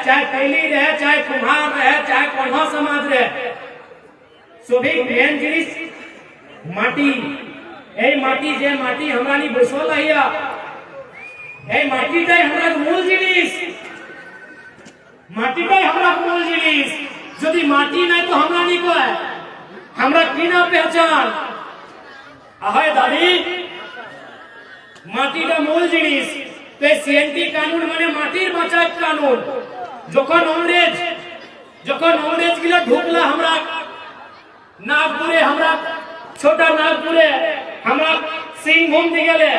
चाहे तेली रहे, चाहे कुम्हार रहे, चाहे कोढ़ा समाज रहे, सभी मेन जिनिस माटी। এই মাটি যে মাটি আমরা নি বসল আইয়া, এই মাটিটাই আমরা মূল জিনিস, মাটিটাই আমরা মূল জিনিস। যদি মাটি নাই তো আমরা নি কয়, আমরা কি না পहचान আহায় দাদি মাটিটা মূল জিনিস। তো সিএনটি কানুন মানে মাটির বাঁচার কানুন। যখন अंग्रेज গুলো ঢুকলা আমরা नागपुरे, हमरा छोटा नागपुरे, हमरा सिंहभूम दिगले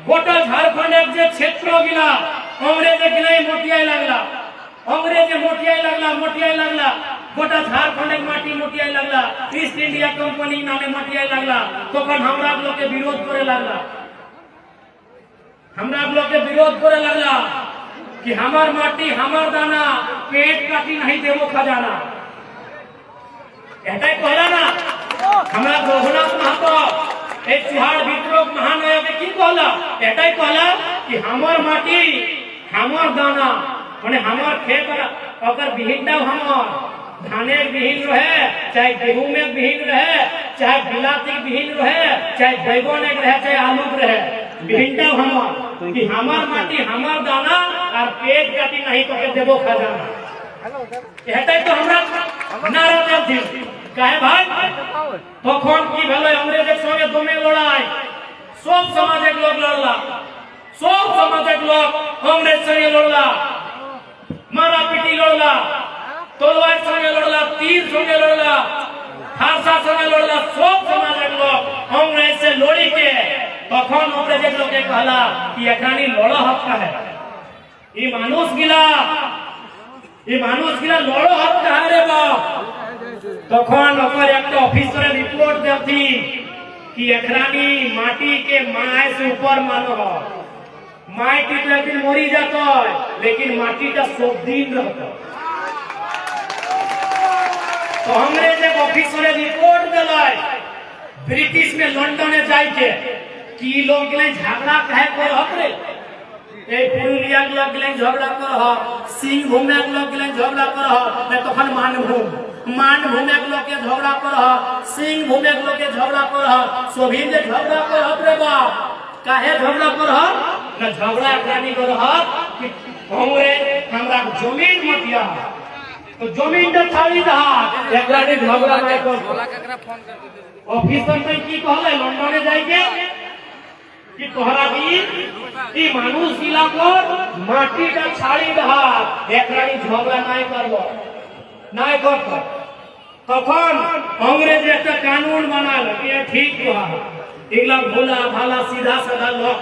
गोटा झारखंड एक जे क्षेत्र गिला अंग्रेज गिला मोटियाई लागला, अंग्रेज मोटियाई लागला गोटा झारखंड एक माटी मोटियाई लागला, ईस्ट इंडिया कंपनी नामे मोटियाई लागला। तखन हमरा लोग के विरोध करे लागला, हमरा लोग के विरोध करे लागला कि हमार माटी हमार दाना, पेट काटी नहीं देवो खजाना। এটাই কইলা না আমরা রঘুনাথ মাহাতো এই চুহার বিদ্রোহ মহানায়ক কি কইলা, এটাই কইলা कि हमर माटी हमर दाना, মানে हमर खेत अगर बिहीनटा हमर धानेर बिहीन रहे, चाहे गेहूं में बिहीन रहे, चाहे बिलाती बिहीन रहे, चाहे बैगन एक रहे, चाहे आलू रहे, बिहीनटा हमर कि हमर माटी हमर दाना और पेट काटी नहीं तो के देबो खजाना। এটাই তো আমরা নারা দিছি। কাহে ভাই তখন কি হলো, अंग्रेजের সঙ্গে দমে লড়াই, সব সমাজের লোক লড়লা, সব সমাজের লোক अंग्रेज সঙ্গে লড়লা, মারা পিটি লড়লা, তলোয়ার সঙ্গে লড়লা, তীর সঙ্গে লড়লা, ফারসা সঙ্গে লড়লা, সব সমাজের লোক अंग्रेज से লড়ি के তখন अंग्रेजের লোকে কহলা कि এখানে লড়া হক है, এই মানুষ গিলা লড়ো হক है রে বাপ। তখন ওপর একটা অফিসারে রিপোর্ট দেতি कि एकरानी माटी के माय से ऊपर मानो हो, माय की तो एक दिन मरी जाता है लेकिन माटी का सब दिन रहता। तो अंग्रेज एक ऑफिसर रिपोर्ट दिलाई ब्रिटिश में लंदन जाके कि लोग के झगड़ा कहे कर हकरे, ए पुरुलिया के लोग के झगड़ा कर ह, सिंहभूम के लोग के झगड़ा कर ह, तखन मानभूम के लोग के झगड़ा कर ह, सिंहभूम के लोग के झगड़ा कर ह, सभी जे झगड़ा कर ह रे बाप। काहे झगड़ा कर ह ना, झगड़ा एकरानी कर ह कि हमरे हमरा जमीन मतिया, तो जमीन तो छाड़ी दहा एकरानी झगड़ा नहीं कर। ऑफिसर ने की कहले लंदन जाके कि तोहरा भी ई मानुष गिला को माटीटा छाड़ी दहा एकरानी झगड़ा नहीं करबो, नहीं करतो। तखन अंग्रेज एक कानून बनाल कि ठीक हुआ, इगला भोला भाला सीधा साधा लोग,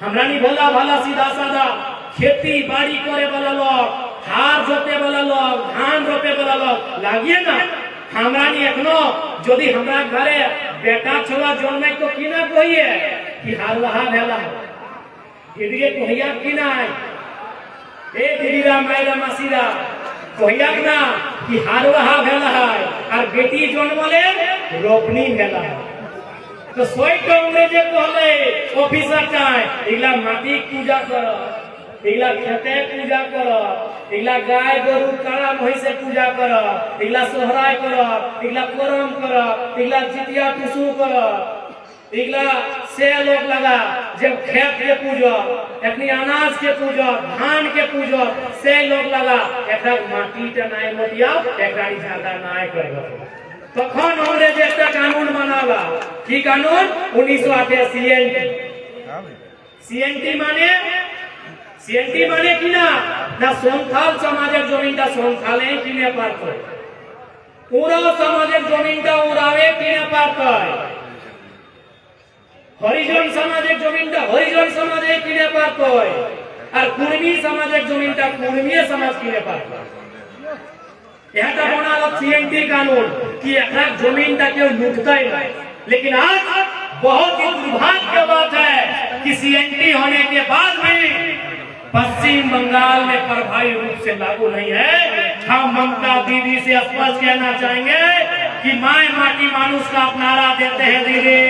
हमरा नहीं भोला भाला सीधा साधा खेती बाड़ी करे वाला लोग, हार जोते वाला लोग, धान रोपे वाला लोग लागिए ना। हमरा नहीं एखनो यदि हमरा घरे बेटा छोरा जन्मे तो की ना कहिए कि हारवाहा भेला, दीदी कहिया की ना ए दीदीरा मायरा मासीरा कहिया ना कि हारवाहा भेला है और बेटी जन्मले रोपनी भेला। तो सोई तो अंग्रेजे कहले ऑफिसर चाहे इगला माटी पूजा कर, इगला खेते पूजा कर, इगला गाय गोरु काड़ा भैंसे पूजा कर, इगला सोहराय कर, इगला करम कर, इगला जितिया टुसु कर, इगला से लोग लगा जब खेत के पूजा, अपनी अनाज के पूजा, धान के पूजा से लोग लगा एक माटी टनाए मोटिया एकरानी झगड़ा नाय करबो। तखन अंग्रेज एक कानून बनाला, की कानून 1988 सीएनटी माने कि ना संथाल समाजेर जमीनटा संथाले किने पारतो, उराव समाजेर जमीनटा उरावे किने पारतो, हरिजन समाजेर जमीनटा हरिजन समाजे किने पारतो और कुर्मी समाजेर जमीनटा कुर्मी समाज किने पारतो। এটা बनालो सीएनटी कानून कि एक जमीनटा केउ लूटता ही नहीं। लेकिन आज बहुत ही दुर्भाग्य की बात है कि सीएनटी होने के बाद भी पश्चिम बंगाल में प्रभावी रूप से लागू नहीं है। हम ममता दीदी से स्पष्ट कहना चाहेंगे कि माय माटी मानुष का आप नारा देते हैं दीदी,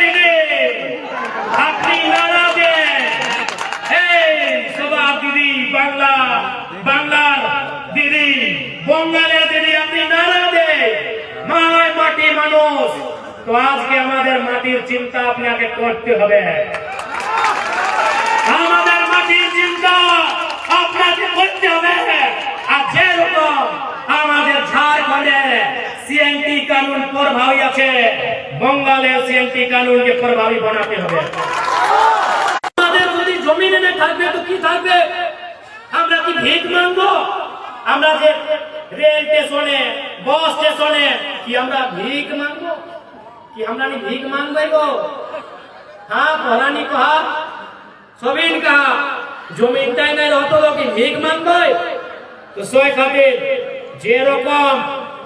दीदी अपनी नारा दे তো আজকে আমাদের মাটির চিন্তা আপনাকে করতে হবে, আমাদের মাটির চিন্তা আপনাকে করতে হবে। আর যেরকম আমাদের ঝাড়খণ্ডে সিএনটি কানুন প্রভাবী আছে, বঙ্গালের সিএনটি কানুনকে প্রভাবী বানাতে হবে। আমাদের যদি জমিনে না থাকবে তো কি থাকবে? আমরা কি ভিক মাংবো? আমরা যে রেল স্টেশনে, বাস স্টেশনে কি আমরা ভিক মাংবো? কি আমরা ভিक मांगबे गो? हाँ पहलानी कहा सबिन कहा जमीन टाइम नहीं रहतो तो कि ভিক मांगबे। तो सोए खातिर जे रकम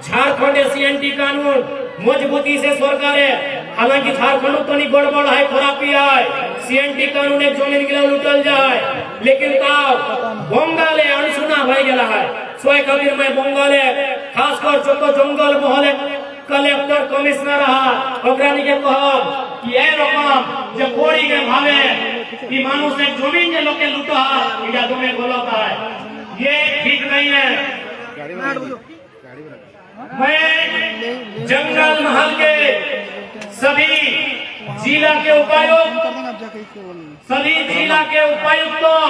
झारखंड सीएनटी कानून मजबूती से सरकारे, हालांकि झारखंड तो नहीं गड़बड़ है, खराबी है, सीएनटी कानून एक जमीन गिला लुटल जाए, लेकिन ताव बंगाले अनसुना भय गेला है। सोए खातिर मैं बंगाले खासकर जो जंगल महले कलेक्टर कमिश्नर रहा ओकरानी के कहब कि ए रकम जे कोड़ी के भावे कि मानुष एक जमीन जे लोग के लूटा इडा तुम्हें गलत है, ये ठीक नहीं है। मैं जंगल महल के सभी जिला के उपायुक्त, सभी जिला के उपायुक्तों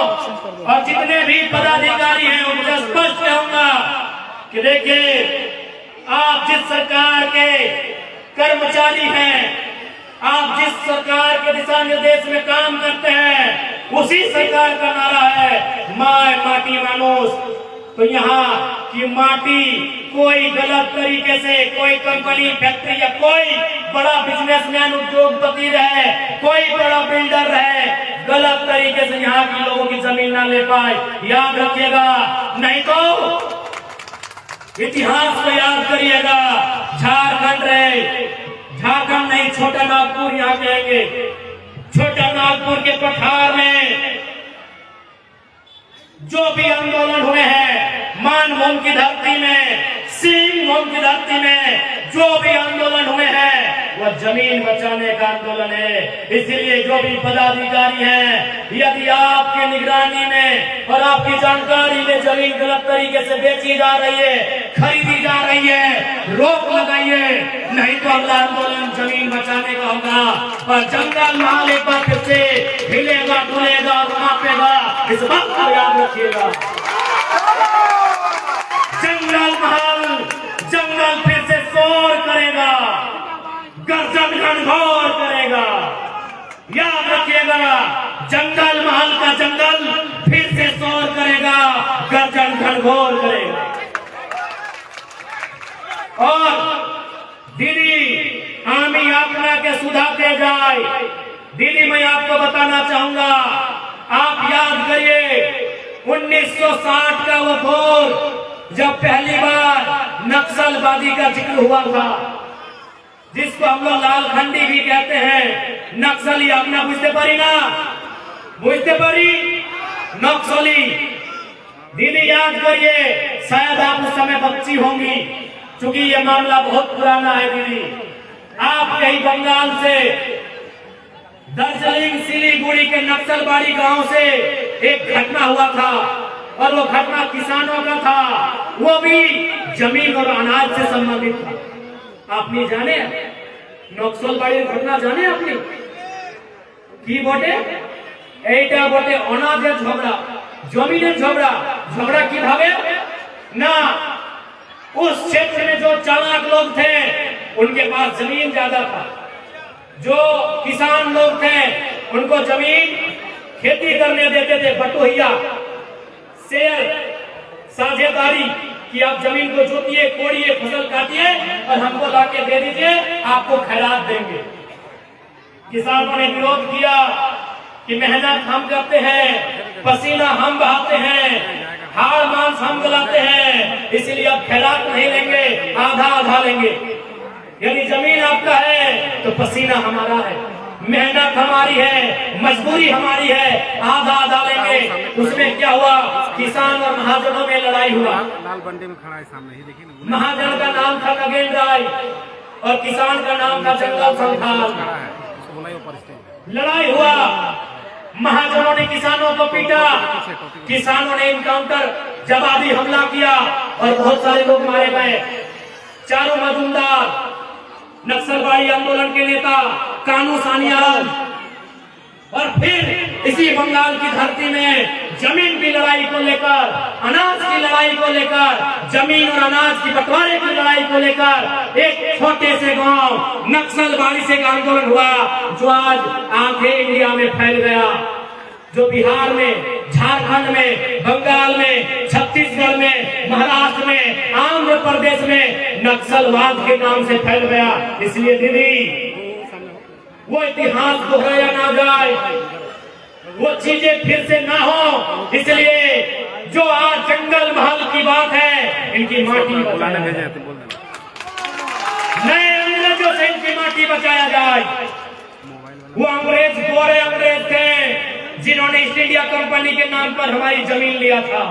और जितने भी पदाधिकारी हैं उनसे स्पष्ट कहूंगा कि देखिए, आप जिस सरकार के कर्मचारी हैं, आप जिस सरकार के दिशा निर्देश में काम करते हैं, उसी सरकार का नारा है माय माटी मानुष। तो यहाँ की माटी कोई गलत तरीके से कोई कंपनी, फैक्ट्री या कोई बड़ा बिजनेसमैन, उद्योगपति रहे, कोई बड़ा बिल्डर रहे, गलत तरीके से यहाँ की लोगों की जमीन ना ले पाए, याद रखिएगा। नहीं तो इतिहास को याद करिएगा, झारखंड रहे, झारखंड नहीं छोटा नागपुर यहाँ कहेंगे। छोटा नागपुर के पठार में जो भी आंदोलन हुए हैं, मानभूम की धरती में, सिंहभूम की धरती में जो भी आंदोलन हुए हैं वह जमीन बचाने का आंदोलन है। इसलिए जो भी पदाधिकारी हैं, यदि आपके निगरानी में और आपकी जानकारी में जमीन गलत तरीके से बेची जा रही है, खरीदी जा रही है, रोक लगाइए, नहीं तो अगला आंदोलन जमीन बचाने का होगा और जंगल महल एक बार फिर से हिलेगा, डुलेगा और कांपेगा। इस बात को याद रखिएगा। जंगल फिर से शोर करेगा, गर्जन घनघोर करेगा। याद रखिएगा, जंगल महल का जंगल फिर से शोर करेगा, गर्जन घनघोर करेगा। और दीदी आमी अपना के सुधारते जाए। दीदी मैं आपको बताना चाहूंगा, आप याद करिए 1960 का वो दौर जब पहली बार नक्सलवादी का जिक्र हुआ था, जिसको हम लोग लालखंडी भी कहते हैं। नक्सली आपने बुझते पारी ना, बुझते पारी नक्सली। दीदी याद करिए, शायद आप उस समय बच्ची होंगी, क्योंकि ये मामला बहुत पुराना है। दीदी आप कहीं बंगाल से दार्जिलिंग सिलीगुड़ी के नक्सलबाड़ी गांव से एक घटना हुआ था और वो घटना किसानों का था, वो भी जमीन और अनाज से संबंधित था। आपने जाने नक्सलबाड़ी घटना जाने आपने की बोटे এইটা বটে অনাজের ঝগড়া, জমিনের ঝগড়া। ঝগড়া কিভাবে ना, उस क्षेत्र में जो चालाक लोग थे उनके पास जमीन ज्यादा था, जो किसान लोग थे उनको जमीन खेती करने देते थे, बटोहिया शेयर साझेदारी कि आप जमीन को जोतिए, कोड़िए, फसल काटिए और हमको लाके दे दीजिए, आपको खैरात देंगे। किसानों ने विरोध किया कि मेहनत हम करते हैं, पसीना हम बहाते हैं, हाड़ मांस हम गलाते हैं, इसीलिए अब खैरात नहीं लेंगे, आधा आधा लेंगे। यदि जमीन आपका है तो पसीना हमारा है, मेहनत हमारी है, मजबूरी हमारी है, आधा आधा लेंगे। उसमें क्या हुआ, किसान और महाजनों में लड़ाई हुआ। लाल बंडे में खड़ा है सामने, ये देखिए ना। महाजन का नाम था नगेन राय और किसान का नाम था जंगल संथाल। लड़ाई हुआ, महाजनों ने किसानों को पीटा, किसानों ने इनकाउंटर जवाबी हमला किया और बहुत सारे लोग मारे गए। चारू मजूमदार नक्सलवादी आंदोलन के नेता कानू सान्याल, और फिर इसी बंगाल की धरती में जमीन की लड़ाई को लेकर, अनाज की लड़ाई को लेकर, जमीन और अनाज की बंटवारे की लड़ाई को लेकर एक छोटे से गांव नक्सलवादी से का आंदोलन हुआ, जो आज आधे इंडिया में फैल गया, जो बिहार में, झारखंड में, बंगाल में, छत्तीसगढ़ में, महाराष्ट्र में, आंध्र प्रदेश में नक्सलवाद के नाम से फैल गया। इसलिए दीदी, वो इतिहास दोहराया ना जाए, वो चीजें फिर से ना हो, इसलिए जो आज जंगल महल की बात है, इनकी माटी बचाया जाए, नए अंग्रेजों से इनकी माटी बचाया जाए। वो अंग्रेज गोरे अंग्रेज थे जिन्होंने ईस्ट इंडिया कंपनी के नाम पर हमारी जमीन लिया था।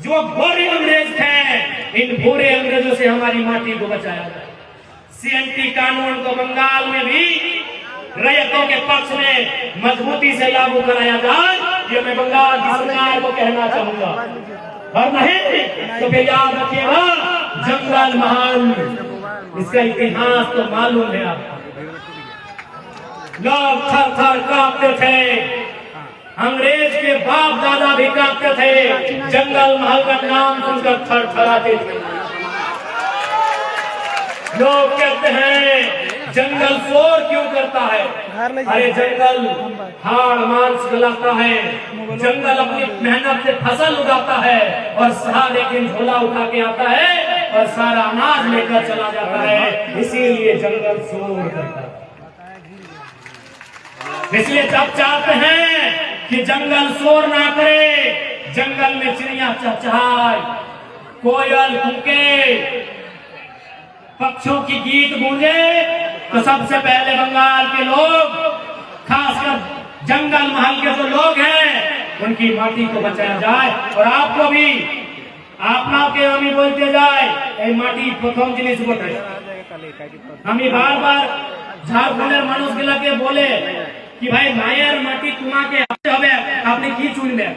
जो गोरे अंग्रेज थे, इन गोरे अंग्रेजों से हमारी माटी को बचाया जाए। सीएनटी कानून को बंगाल में भी रैयतों के पक्ष में मजबूती से लागू कराया जाए, ये मैं बंगाल की सरकार को कहना चाहूंगा। और नहीं तो फिर याद रखिएगा, जंगल महल, इसका इतिहास तो मालूम है आपको। लोग थर थर कांपते थे, अंग्रेज के बाप दादा भी कांपते थे, जंगल महल का नाम सुनकर थर थराते थे। लोग कहते हैं जंगल शोर क्यों करता है? अरे जंगल हाड़ मांस गलाता है, जंगल अपनी मेहनत से फसल उगाता है और सारा दिन झोला उठा के आता है और सारा अनाज लेकर चला जाता है, इसीलिए जंगल शोर करता है। इसलिए जब चाहते हैं कि जंगल शोर ना करे, जंगल में चिड़िया चहचहाए, कोयल कूके, पक्षियों की गीत गूंजे, तो सबसे पहले बंगाल के लोग, खासकर जंगल महल के जो लोग हैं, उनकी माटी को बचाया जाए। और आपको भी अपना के हमें बोलते जाए माटी प्रथम जिनिस बोटे। हमें बार बार झारखंडेर मानुष के लगे बोले कि भाई मायर माटी तुम्हाके হবে, আপনি কি চুনবেন?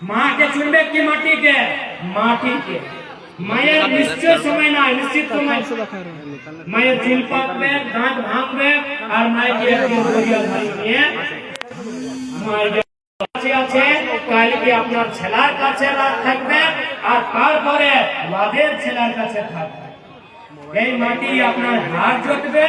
মাকে চুনবে কি মাটিকে? মাটিকে। মায়ের নিশ্চয় সময় নাই, নিশ্চিত সময় মায়ের চুল পাকবে, দাঁত ভাঙবে, আর মায়ের মায়ের আছে কালকে আপনার ছেলার কাছে রাত থাকবে, আর তারপরে ওদের ছেলার কাছে থাকবে। এই মাটি আপনার হাত জটবে।